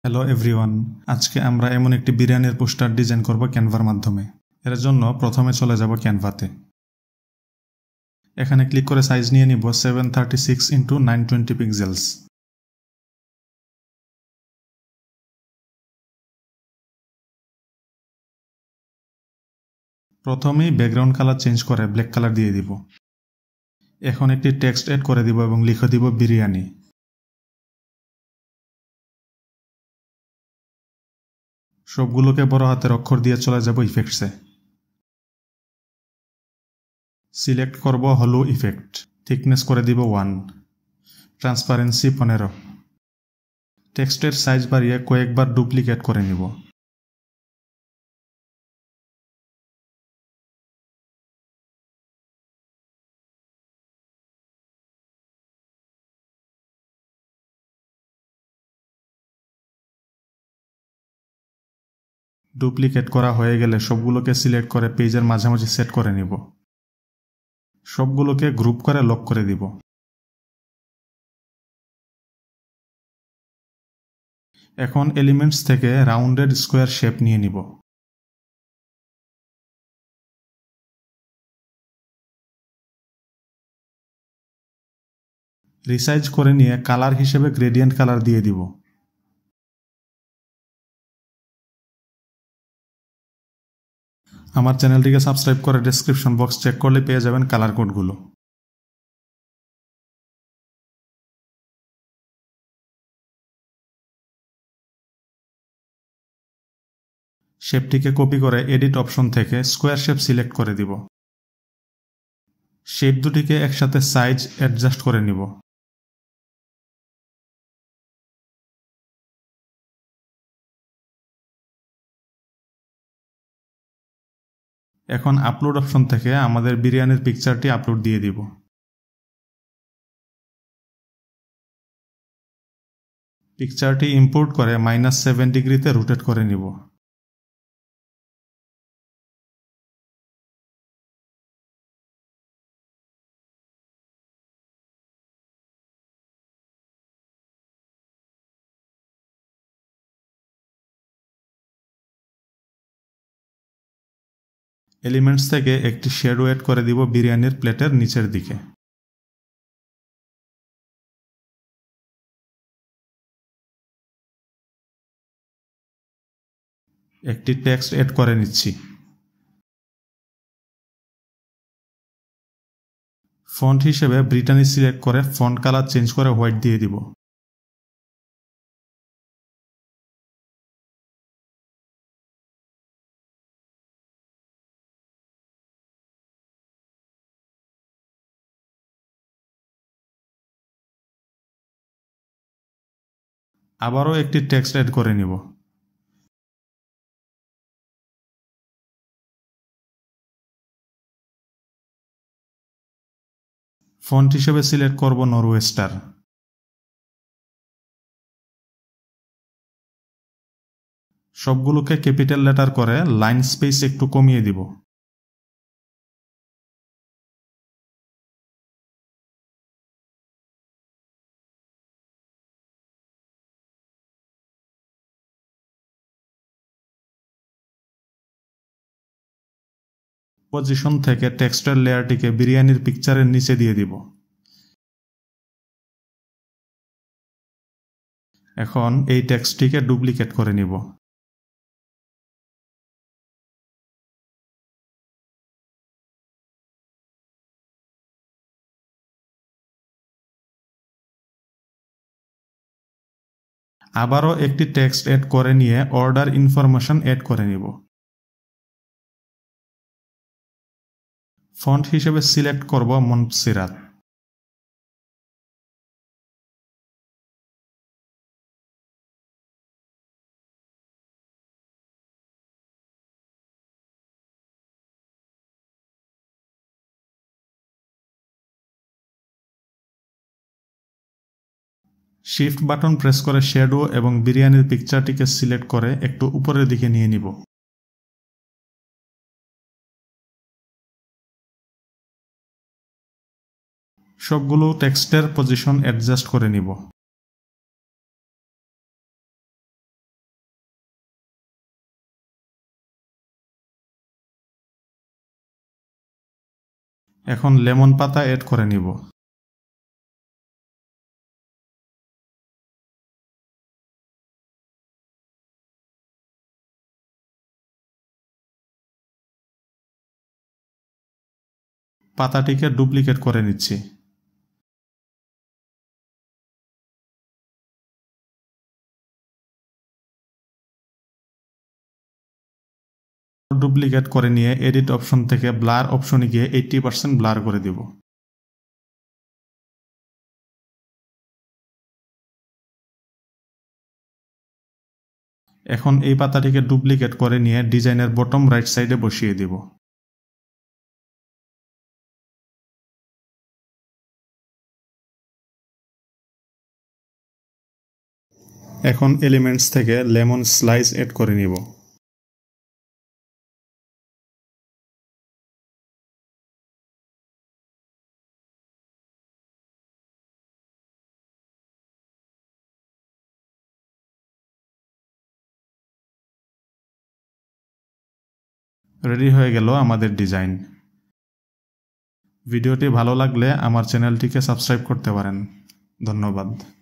Hello everyone, আজকে আমরা এমন একটি বিরিয়ানির পোস্টার ডিজাইন করব ক্যানভার মাধ্যমে। এর জন্য প্রথমে চলে যাব ক্যানভাতে। এখানে ক্লিক করে সাইজ নিয়ে নিব 736x920 পিক্সেলস। প্রথমেই ব্যাকগ্রাউন্ড কালার চেঞ্জ করে ব্ল্যাক কালার দিয়ে দিব। এখন একটি টেক্সট এড করে দিব এবং লিখে দিব বিরিয়ানি। সবগুলোকে বড় হাতের অক্ষর দিয়ে চলে যাব ইফেক্টসে। সিলেক্ট করব হলো ইফেক্ট, থিকনেস করে দিব 1, ট্রান্সপারেন্সি 15। টেক্সটের সাইজ বাড়িয়ে কয়েকবার ডুপ্লিকেট করে নিব। ডুপ্লিকেট করা হয়ে গেলে সবগুলোকে সিলেক্ট করে পেজের মাঝামাঝি সেট করে নিব। সবগুলোকে গ্রুপ করে লক করে দিব। এখন এলিমেন্টস থেকে রাউন্ডেড স্কোয়ার শেপ নিয়ে নিব। রিসাইজ করে নিয়ে কালার হিসেবে গ্রেডিয়েন্ট কালার দিয়ে দিব। আমার চ্যানেলটিকে সাবস্ক্রাইব করে ডেসক্রিপশন বক্স চেক করলে পেয়ে যাবেন কালার কোডগুলো। শেপটিকে কপি করে এডিট অপশন থেকে স্কোয়ার শেপ সিলেক্ট করে দিব। শেপ দুটিকে একসাথে সাইজ অ্যাডজাস্ট করে নিব। এখন আপলোড অপশন থেকে আমাদের বিরিয়ানির পিকচারটি আপলোড দিয়ে দিব। পিকচারটি ইম্পোর্ট করে -7 ডিগ্রিতে রোটেট করে নিব। এলিমেন্টস থেকে একটি শ্যাডো এড করে দিব বিরিয়ানির প্লেটের নিচের দিকে। একটি টেক্সট এড করে নিচ্ছি। ফন্ট হিসেবে ব্রিটানি সিলেক্ট করে ফন্ট কালার চেঞ্জ করে হোয়াইট দিয়ে দিব। আবারও একটি টেক্সট এড করে নিব। ফন্ট হিসেবে সিলেক্ট করব নরওয়েস্টার। সবগুলোকে ক্যাপিটাল লেটার করে লাইন স্পেস একটু কমিয়ে দিব। পজিশন থেকে টেক্সটের লেয়ারটিকে বিরিয়ানির পিকচারের নিচে দিয়ে দিব। এখন এই টেক্সটটিকে ডুপ্লিকেট করে নিব। আবারও একটি টেক্সট এড করে নিয়ে অর্ডার ইনফরমেশন এড করে নিব। ফন্ট হিসেবে সিলেক্ট করব মন্টসেরাত। শিফট বাটন প্রেস করে শ্যাডো এবং বিরিয়ানির পিকচারটিকে সিলেক্ট করে একটু উপরের দিকে নিয়ে নিব। সবগুলো টেক্সটের পজিশন অ্যাডজাস্ট করে নিব। এখন লেমন পাতা এড করে নিব। পাতাটিকে ডুপ্লিকেট করে নিচ্ছি। ডুপ্লিকেট করে নিয়ে এডিট অপশন থেকে ব্লার অপশনে গিয়ে 80% ব্লার করে দিব। এখন এই পাতাটিকে ডুপ্লিকেট করে নিয়ে ডিজাইনের বটম রাইট সাইডে বসিয়ে দিব। এখন এলিমেন্টস থেকে লেমন স্লাইস এড করে নিব। রেডি হয়ে গেল আমাদের ডিজাইন। ভিডিওটি ভালো লাগলে আমার চ্যানেলটিকে সাবস্ক্রাইব করতে পারেন। ধন্যবাদ।